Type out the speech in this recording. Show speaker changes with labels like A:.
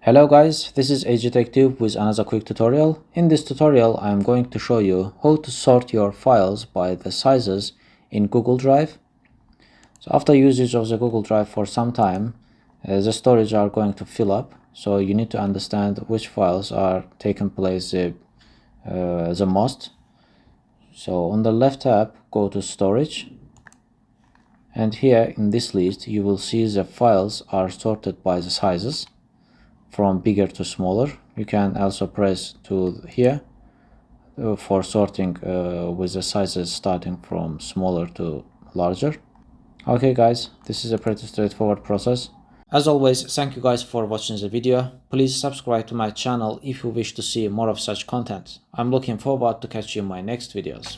A: Hello guys, this is AGTechTube with another quick tutorial. In this tutorial I am going to show you how to sort your files by the sizes in Google Drive. So after usage of the Google Drive for some time, the storage are going to fill up, so you need to understand which files are taking place the most. So on the left tab, go to storage, and here in this list you will see the files are sorted by the sizes from bigger to smaller. You can also press to here for sorting with the sizes starting from smaller to larger. Okay guys, this is a pretty straightforward process. As always, thank you guys for watching the video. Please subscribe to my channel if you wish to see more of such content. I'm looking forward to catch you in my next videos.